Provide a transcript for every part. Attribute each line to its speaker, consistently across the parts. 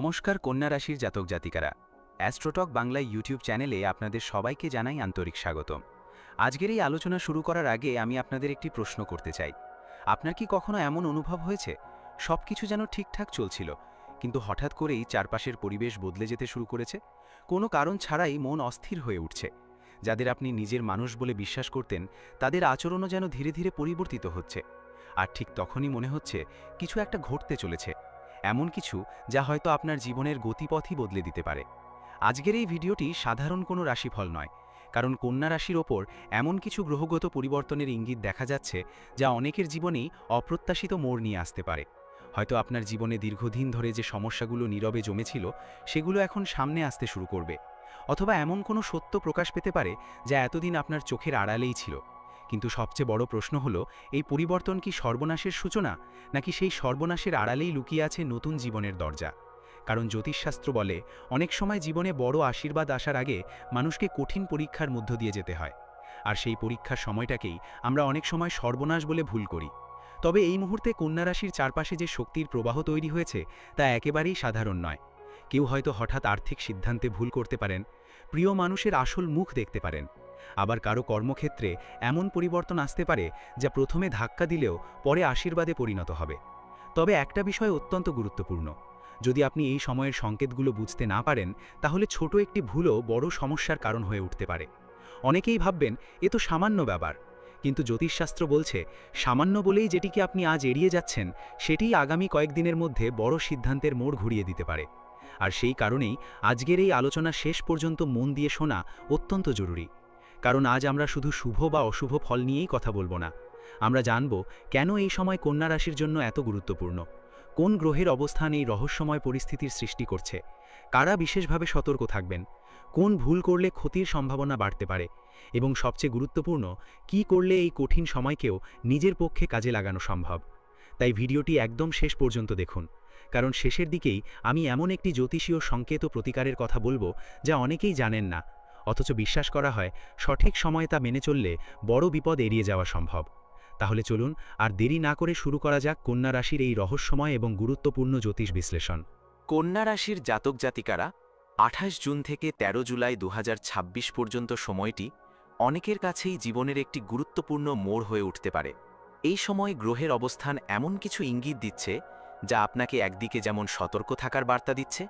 Speaker 1: নমস্কার কন্যা রাশির জাতক জাতিকারা। অ্যাস্ট্রোটক বাংলা ইউটিউব চ্যানেলে আপনাদের সবাইকে জানাই আন্তরিক স্বাগতম। আজকের এই আলোচনা শুরু করার আগে আমি আপনাদের একটি প্রশ্ন করতে চাই। আপনার কি কখনো এমন অনুভব হয়েছে সবকিছু যেন ঠিকঠাক চলছিল, কিন্তু হঠাৎ করেই চারপাশের পরিবেশ বদলে যেতে শুরু করেছে? কোনো কারণ ছাড়াই মন অস্থির হয়ে উঠছে। যাদের আপনি নিজের মানুষ বলে বিশ্বাস করতেন, তাদের আচরণও যেন ধীরে ধীরে পরিবর্তিত হচ্ছে। আর ঠিক তখনই মনে হচ্ছে কিছু একটা ঘটতে চলেছে, এমন কিছু যা হয়তো আপনার জীবনের গতিপথই বদলে দিতে পারে। আজকের এই ভিডিওটি সাধারণ কোনো রাশিফল নয়, কারণ কন্যা রাশির ওপর এমন কিছু গ্রহগত পরিবর্তনের ইঙ্গিত দেখা যাচ্ছে যা অনেকের জীবনেই অপ্রত্যাশিত মোড় নিয়ে আসতে পারে। হয়তো আপনার জীবনে দীর্ঘদিন ধরে যে সমস্যাগুলো নীরবে জমেছিল সেগুলো এখন সামনে আসতে শুরু করবে, অথবা এমন কোনো সত্য প্রকাশ পেতে পারে যা এতদিন আপনার চোখের আড়ালেই ছিল। কিন্তু সবচেয়ে বড় প্রশ্ন হলো, এই পরিবর্তন কি সর্বনাশের সূচনা, নাকি সেই সর্বনাশের আড়ালেই লুকিয়ে আছে নতুন জীবনের দরজা? কারণ জ্যোতিষশাস্ত্র বলে, অনেক সময় জীবনে বড় আশীর্বাদ আসার আগে মানুষকে কঠিন পরীক্ষার মধ্য দিয়ে যেতে হয়। আর সেই পরীক্ষার সময়টাকেই আমরা অনেক সময় সর্বনাশ বলে ভুল করি। তবে এই মুহূর্তে কন্যা রাশির চারপাশে যে শক্তির প্রবাহ তৈরি হয়েছে তা একেবারেই সাধারণ নয়। কেউ হয়তো হঠাৎ আর্থিক সিদ্ধান্তে ভুল করতে পারেন, প্রিয় মানুষের আসল মুখ দেখতে পারেন। আবার কারো কর্মক্ষেত্রে এমন পরিবর্তন আসতে পারে যা প্রথমে ধাক্কা দিলেও পরে আশীর্বাদে পরিণত হবে। তবে একটা বিষয় অত্যন্ত গুরুত্বপূর্ণ, যদি আপনি এই সময়ের সংকেতগুলো বুঝতে না পারেন, তাহলে ছোট একটি ভুলও বড় সমস্যার কারণ হয়ে উঠতে পারে। অনেকেই ভাববেন এ তো সামান্য ব্যাপার, কিন্তু জ্যোতিষশাস্ত্র বলছে সামান্য বলেই যেটিকে আপনি আজ এড়িয়ে যাচ্ছেন সেটিই আগামী কয়েকদিনের মধ্যে বড় সিদ্ধান্তের মোড় ঘুরিয়ে দিতে পারে। আর সেই কারণেই আজকের এই আলোচনা শেষ পর্যন্ত মন দিয়ে শোনা অত্যন্ত জরুরি। কারণ আজ আমরা শুধু শুভ বা অশুভ ফল নিয়েই কথা বলবো না, আমরা জানব কেন এই সময় কন্যা রাশির জন্য এত গুরুত্বপূর্ণ, কোন গ্রহের অবস্থান এই রহস্যময় পরিস্থিতির সৃষ্টি করছে, কারা বিশেষভাবে সতর্ক থাকবেন, কোন ভুল করলে ক্ষতির সম্ভাবনা বাড়তে পারে, এবং সবচেয়ে গুরুত্বপূর্ণ, কি করলে এই কঠিন সময়কেও নিজের পক্ষে কাজে লাগানো সম্ভব। তাই ভিডিওটি একদম শেষ পর্যন্ত দেখুন, কারণ শেষের দিকেই আমি এমন একটি জ্যোতিষীয় সংকেত ও প্রতিকারের কথা বলবো যা অনেকেই জানেন না, অথচ বিশ্বাস করা হয় সঠিক সময়ে তা মেনে চললে বড় বিপদ এড়িয়ে যাওয়া সম্ভব। তাহলে চলুন আর দেরি না করে শুরু করা যাক কন্যা রাশির এই রহস্যময় এবং গুরুত্বপূর্ণ জ্যোতিষ বিশ্লেষণ।
Speaker 2: কন্যা রাশির জাতক জাতিকারা ২৮ জুন থেকে ১৩ জুলাই ২০২৬ পর্যন্ত সময়টি অনেকের কাছেই জীবনের একটি গুরুত্বপূর্ণ মোড় হয়ে উঠতে পারে। এই সময় গ্রহের অবস্থান এমন কিছু ইঙ্গিত দিচ্ছে যা আপনাকে একদিকে যেমন সতর্ক থাকার বার্তা দিচ্ছে,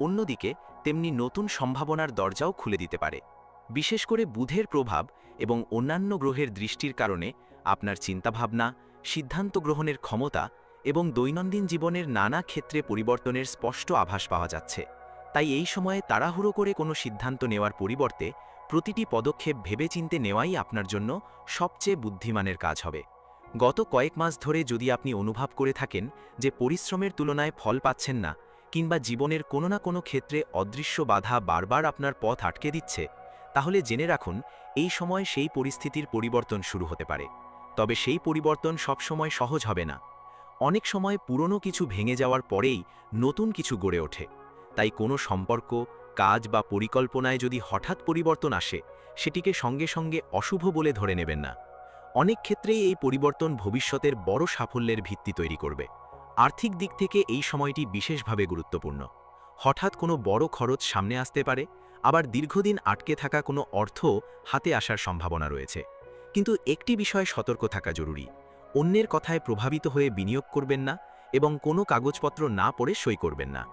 Speaker 2: অন্যদিকে তেমনি নতুন সম্ভাবনার দরজাও খুলে দিতে পারে। বিশেষ করে বুধের প্রভাব এবং অন্যান্য গ্রহের দৃষ্টির কারণে আপনার চিন্তাভাবনা, সিদ্ধান্ত গ্রহণের ক্ষমতা এবং দৈনন্দিন জীবনের নানা ক্ষেত্রে পরিবর্তনের স্পষ্ট আভাস পাওয়া যাচ্ছে। তাই এই সময়ে তাড়াহুড়ো করে কোনো সিদ্ধান্ত নেওয়ার পরিবর্তে প্রতিটি পদক্ষেপ ভেবেচিন্তে নেওয়াই আপনার জন্য সবচেয়ে বুদ্ধিমানের কাজ হবে। গত কয়েক মাস ধরে যদি আপনি অনুভব করে থাকেন যে পরিশ্রমের তুলনায় ফল পাচ্ছেন না, কিংবা জীবনের কোনো না কোনো ক্ষেত্রে অদৃশ্য বাধা বারবার আপনার পথ আটকে দিচ্ছে, তাহলে জেনে রাখুন এই সময় সেই পরিস্থিতির পরিবর্তন শুরু হতে পারে। তবে সেই পরিবর্তন সবসময় সহজ হবে না। অনেক সময় পুরনো কিছু ভেঙে যাওয়ার পরেই নতুন কিছু গড়ে ওঠে। তাই কোনো সম্পর্ক, কাজ বা পরিকল্পনায় যদি হঠাৎ পরিবর্তন আসে, সেটিকে সঙ্গে সঙ্গে অশুভ বলে ধরে নেবেন না। অনেক ক্ষেত্রেই এই পরিবর্তন ভবিষ্যতের বড় সাফল্যের ভিত্তি তৈরি করবে। আর্থিক দিক থেকে এই সময়টি বিশেষভাবে গুরুত্বপূর্ণ। হঠাৎ কোনো বড় খরচ সামনে আসতে পারে, আবার দীর্ঘদিন আটকে থাকা কোনো অর্থ হাতে আসার সম্ভাবনা রয়েছে। কিন্তু একটি বিষয়ে সতর্ক থাকা জরুরি, অন্যের কথায় প্রভাবিত হয়ে বিনিয়োগ করবেন না এবং কোনো কাগজপত্র না পড়ে সই করবেন না,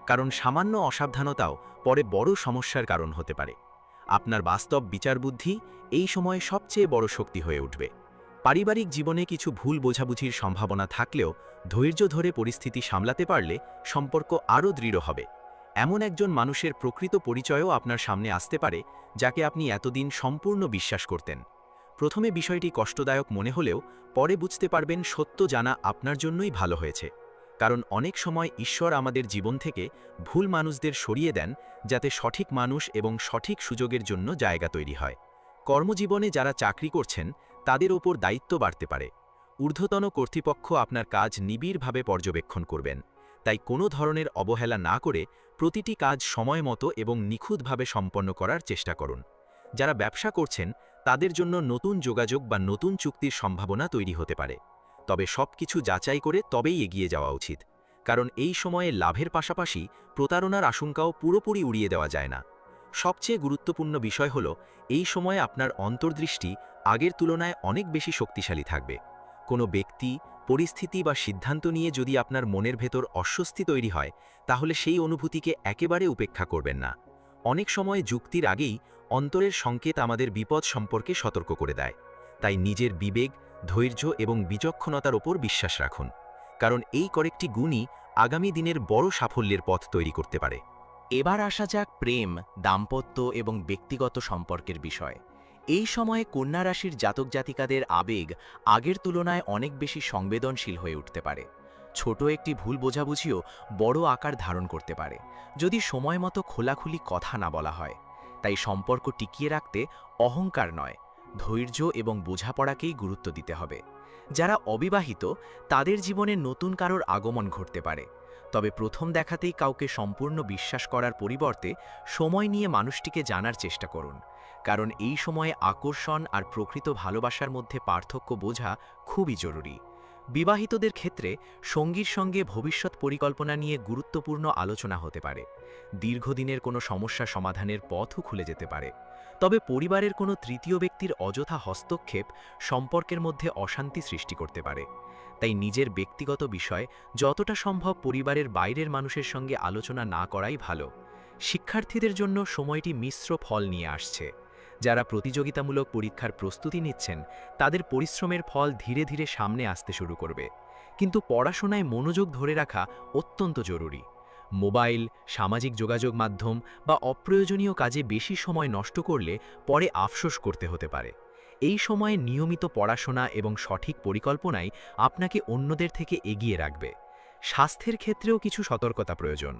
Speaker 2: কারণ সামান্য অসাবধানতাও পরে বড় সমস্যার কারণ হতে পারে। আপনার বাস্তব বিচারবুদ্ধি এই সময়ে সবচেয়ে বড় শক্তি হয়ে উঠবে। পারিবারিক জীবনে কিছু ভুল বোঝাবুঝির সম্ভাবনা থাকলেও ধৈর্য ধরে পরিস্থিতি সামলাতে পারলে সম্পর্ক আরও দৃঢ় হবে। এমন একজন মানুষের প্রকৃত পরিচয়ও আপনার সামনে আসতে পারে যাকে আপনি এতদিন সম্পূর্ণ বিশ্বাস করতেন। প্রথমে বিষয়টি কষ্টদায়ক মনে হলেও পরে বুঝতে পারবেন সত্য জানা আপনার জন্যই ভালো হয়েছে। কারণ অনেক সময় ঈশ্বর আমাদের জীবন থেকে ভুল মানুষদের সরিয়ে দেন যাতে সঠিক মানুষ এবং সঠিক সুযোগের জন্য জায়গা তৈরি হয়। কর্মজীবনে যারা চাকরি করছেন তাদের ওপর দায়িত্ব বাড়তে পারে। ঊর্ধ্বতন কর্তৃপক্ষ আপনার কাজ নিবিড়ভাবে পর্যবেক্ষণ করবেন। তাই কোনো ধরনের অবহেলা না করে প্রতিটি কাজ সময় মতো এবং নিখুঁতভাবে সম্পন্ন করার চেষ্টা করুন। যারা ব্যবসা করছেন তাদের জন্য নতুন যোগাযোগ বা নতুন চুক্তির সম্ভাবনা তৈরি হতে পারে। তবে সবকিছু যাচাই করে তবেই এগিয়ে যাওয়া উচিত, কারণ এই সময়ে লাভের পাশাপাশি প্রতারণার আশঙ্কাও পুরোপুরি উড়িয়ে দেওয়া যায় না। সবচেয়ে গুরুত্বপূর্ণ বিষয় হল এই সময়ে আপনার অন্তর্দৃষ্টি আগের তুলনায় অনেক বেশি শক্তিশালী থাকবে। কোনো ব্যক্তি, পরিস্থিতি বা সিদ্ধান্ত নিয়ে যদি আপনার মনের ভেতর অস্বস্তি তৈরি হয়, তাহলে সেই অনুভূতিকে একেবারে উপেক্ষা করবেন না। অনেক সময় যুক্তির আগেই অন্তরের সংকেত আমাদের বিপদ সম্পর্কে সতর্ক করে দেয়। তাই নিজের বিবেক, ধৈর্য এবং বিচক্ষণতার ওপর বিশ্বাস রাখুন, কারণ এই কয়েকটি গুণই আগামী দিনের বড় সাফল্যের পথ তৈরি করতে পারে।
Speaker 3: এবার আসা যাক প্রেম, দাম্পত্য এবং ব্যক্তিগত সম্পর্কের বিষয়। এই সময়ে কন্যা রাশির জাতক জাতিকাদের আবেগ আগের তুলনায় অনেক বেশি সংবেদনশীল হয়ে উঠতে পারে। ছোট একটি ভুল বোঝাবুঝিও বড় আকার ধারণ করতে পারে, যদি সময় মতো খোলাখুলি কথা না বলা হয়। তাই সম্পর্ক টিকিয়ে রাখতে অহংকার নয়, ধৈর্য এবং বোঝাপড়াকেই গুরুত্ব দিতে হবে। যারা অবিবাহিত, তাদের জীবনে নতুন কারোর আগমন ঘটতে পারে। তবে প্রথম দেখাতেই কাউকে সম্পূর্ণ বিশ্বাস করার পরিবর্তে সময় নিয়ে মানুষটিকে জানার চেষ্টা করুন, কারণ এই সময়ে আকর্ষণ আর প্রকৃত ভালোবাসার মধ্যে পার্থক্য বোঝা খুবই জরুরি। বিবাহিতদের ক্ষেত্রে সঙ্গীর সঙ্গে ভবিষ্যৎ পরিকল্পনা নিয়ে গুরুত্বপূর্ণ আলোচনা হতে পারে। দীর্ঘদিনের কোনো সমস্যা সমাধানের পথও খুলে যেতে পারে। তবে পরিবারের কোনো তৃতীয় ব্যক্তির অযথা হস্তক্ষেপ সম্পর্কের মধ্যে অশান্তি সৃষ্টি করতে পারে। তাই নিজের ব্যক্তিগত বিষয় যতটা সম্ভব পরিবারের বাইরের মানুষের সঙ্গে আলোচনা না করাই ভালো। শিক্ষার্থীদের জন্য সময়টি মিশ্র ফল নিয়ে আসছে। যারা প্রতিযোগিতামূলক পরীক্ষার প্রস্তুতি নিচ্ছেন, তাদের পরিশ্রমের ফল ধীরে ধীরে সামনে আসতে শুরু করবে। কিন্তু পড়াশোনায় মনোযোগ ধরে রাখা অত্যন্ত জরুরি। মোবাইল, সামাজিক যোগাযোগ মাধ্যম বা অপ্রয়োজনীয় কাজে বেশি সময় নষ্ট করলে পরে আফসোস করতে হতে পারে। এই সময়ে নিয়মিত পড়াশোনা এবং সঠিক পরিকল্পনাই আপনাকে অন্যদের থেকে এগিয়ে রাখবে। স্বাস্থ্যের ক্ষেত্রেও কিছু সতর্কতা প্রয়োজন।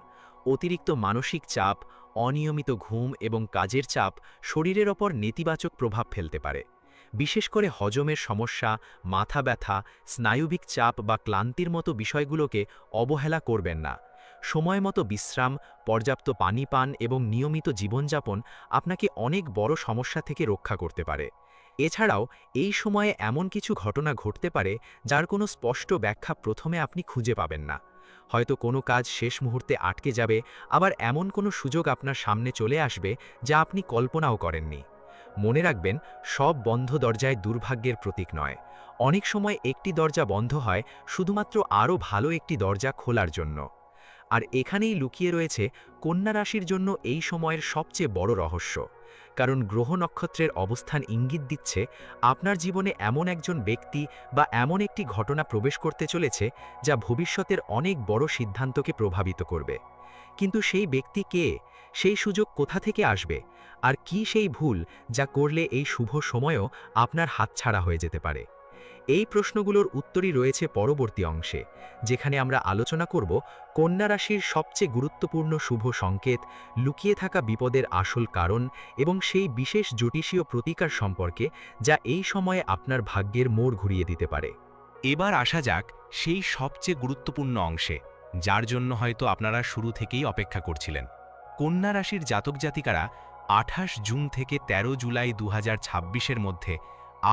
Speaker 3: অতিরিক্ত মানসিক চাপ, অনিয়মিত ঘুম এবং কাজের চাপ শরীরের ওপর নেতিবাচক প্রভাব ফেলতে পারে। বিশেষ করে হজমের সমস্যা, মাথা ব্যথা, স্নায়ুবিক চাপ বা ক্লান্তির মতো বিষয়গুলোকে অবহেলা করবেন না। সময়মতো বিশ্রাম, পর্যাপ্ত পানি পান এবং নিয়মিত জীবনযাপন আপনাকে অনেক বড় সমস্যা থেকে রক্ষা করতে পারে। এছাড়াও এই সময়ে এমন কিছু ঘটনা ঘটতে পারে যার কোনো স্পষ্ট ব্যাখ্যা প্রথমে আপনি খুঁজে পাবেন না। হয়তো কোনো কাজ শেষ মুহূর্তে আটকে যাবে, আবার এমন কোনো সুযোগ আপনার সামনে চলে আসবে যা আপনি কল্পনাও করেননি। মনে রাখবেন, সব বন্ধ দরজায় দুর্ভাগ্যের প্রতীক নয়। অনেক সময় একটি দরজা বন্ধ হয় শুধুমাত্র আরও ভালো একটি দরজা খোলার জন্য। আর এখানেই লুকিয়ে রয়েছে কন্যা রাশির জন্য এই সময়ের সবচেয়ে বড় রহস্য। কারণ গ্রহ নক্ষত্রের অবস্থান ইঙ্গিত দিচ্ছে আপনার জীবনে এমন একজন ব্যক্তি বা এমন একটি ঘটনা প্রবেশ করতে চলেছে যা ভবিষ্যতের অনেক বড় সিদ্ধান্তকে প্রভাবিত করবে। কিন্তু সেই ব্যক্তি কে? সেই সুযোগ কোথা থেকে আসবে? আর কি সেই ভুল যা করলে এই শুভ সময়ও আপনার হাতছাড়া হয়ে যেতে পারে? এই প্রশ্নগুলোর উত্তরই রয়েছে পরবর্তী অংশে, যেখানে আমরা আলোচনা করব কন্যা রাশির সবচেয়ে গুরুত্বপূর্ণ শুভ সংকেত, লুকিয়ে থাকা বিপদের আসল কারণ এবং সেই বিশেষ জ্যোতিষীয় প্রতিকার সম্পর্কে যা এই সময়ে আপনার ভাগ্যের মোড় ঘুরিয়ে দিতে পারে।
Speaker 1: এবার আসা যাক সেই সবচেয়ে গুরুত্বপূর্ণ অংশে, যার জন্য হয়তো আপনারা শুরু থেকেই অপেক্ষা করছিলেন। কন্যা রাশির জাতক জাতিকারা 28 জুন থেকে 13 জুলাই 2026-এর মধ্যে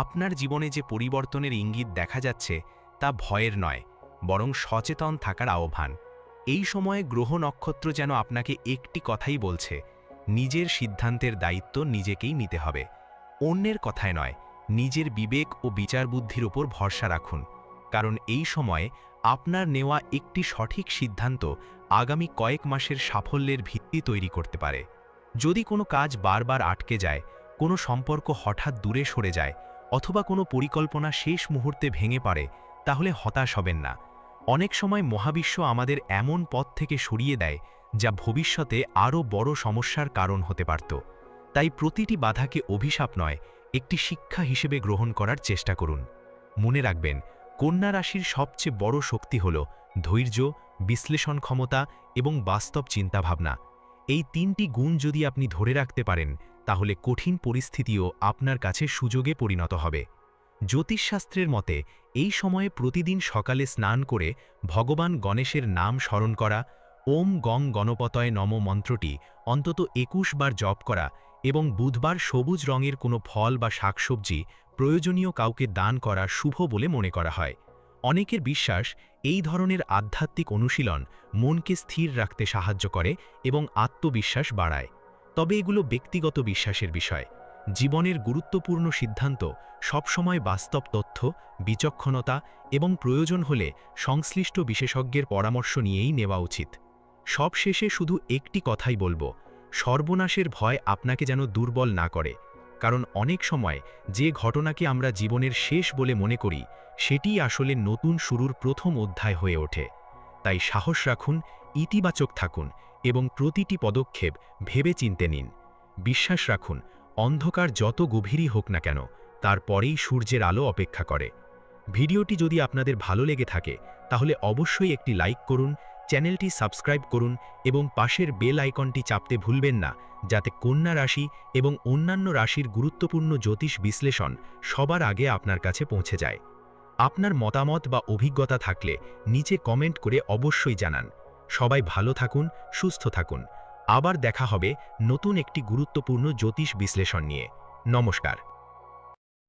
Speaker 1: আপনার জীবনে যে পরিবর্তনের ইঙ্গিত দেখা যাচ্ছে তা ভয়ের নয়, বরং সচেতন থাকার আহ্বান। এই সময়ে গ্রহ নক্ষত্র যেন আপনাকে একটি কথাই বলছে, নিজের সিদ্ধান্তের দায়িত্ব নিজেকেই নিতে হবে। অন্যের কথায় নয়, নিজের বিবেক ও বিচার বুদ্ধির ওপর ভরসা রাখুন, কারণ এই সময়ে আপনার নেওয়া একটি সঠিক সিদ্ধান্ত আগামী কয়েক মাসের সাফল্যের ভিত্তি তৈরি করতে পারে। যদি কোনো কাজ বারবার আটকে যায়, কোনো সম্পর্ক হঠাৎ দূরে সরে যায়, অথবা কোনো পরিকল্পনা শেষ মুহূর্তে ভেঙে পড়ে, তাহলে হতাশ হবেন না। অনেক সময় মহাবিশ্ব আমাদের এমন পথ থেকে সরিয়ে দেয় যা ভবিষ্যতে আরও বড় সমস্যার কারণ হতে পারত। তাই প্রতিটি বাধাকে অভিশাপ নয়, একটি শিক্ষা হিসেবে গ্রহণ করার চেষ্টা করুন। মনে রাখবেন, কন্যা রাশির সবচেয়ে বড় শক্তি হল ধৈর্য, বিশ্লেষণ ক্ষমতা এবং বাস্তব চিন্তাভাবনা। এই তিনটি গুণ যদি আপনি ধরে রাখতে পারেন, তাহলে কঠিন পরিস্থিতিও আপনার কাছে সুযোগে পরিণত হবে। জ্যোতিষশাস্ত্রের মতে এই সময়ে প্রতিদিন সকালে স্নান করে ভগবান গণেশের নাম স্মরণ করা, ওম গং গণপতয় নম মন্ত্রটি অন্তত 21 বার জপ করা এবং বুধবার সবুজ রঙের কোনো ফল বা শাকসবজি প্রয়োজনীয় কাউকে দান করা শুভ বলে মনে করা হয়। অনেকের বিশ্বাস,
Speaker 4: এই ধরনের আধ্যাত্মিক অনুশীলন মনকে স্থির রাখতে সাহায্য করে এবং আত্মবিশ্বাস বাড়ায়। তবে এগুলো ব্যক্তিগত বিশ্বাসের বিষয়। জীবনের গুরুত্বপূর্ণ সিদ্ধান্ত সবসময় বাস্তব তথ্য, বিচক্ষণতা এবং প্রয়োজন হলে সংশ্লিষ্ট বিশেষজ্ঞের পরামর্শ নিয়েই নেওয়া উচিত। সবশেষে শুধু একটি কথাই বলবো, সর্বনাশের ভয় আপনাকে যেন দুর্বল না করে, কারণ অনেক সময় যে ঘটনাকে আমরা জীবনের শেষ বলে মনে করি সেটিই আসলে নতুন শুরুর প্রথম অধ্যায় হয়ে ওঠে। তাই সাহস রাখুন, ইতিবাচক থাকুন এবং প্রতিটি পদক্ষেপ ভেবেচিন্তে নিন। বিশ্বাস রাখুন, অন্ধকার যত গভীরই হোক না কেন, তারপরেই সূর্যের আলো অপেক্ষা করে। ভিডিওটি যদি আপনাদের ভালো লেগে থাকে তাহলে অবশ্যই একটি লাইক করুন, চ্যানেলটি সাবস্ক্রাইব করুন এবং পাশের বেল আইকনটি চাপতে ভুলবেন না, যাতে কন্যা রাশি এবং অন্যান্য রাশির গুরুত্বপূর্ণ জ্যোতিষ বিশ্লেষণ সবার আগে আপনার কাছে পৌঁছে যায়। আপনার মতামত বা অভিজ্ঞতা থাকলে নিচে কমেন্ট করে অবশ্যই জানান। সবাই ভালো থাকুন, সুস্থ থাকুন। আবার দেখা হবে নতুন একটি গুরুত্বপূর্ণ জ্যোতিষ বিশ্লেষণ নিয়ে। নমস্কার।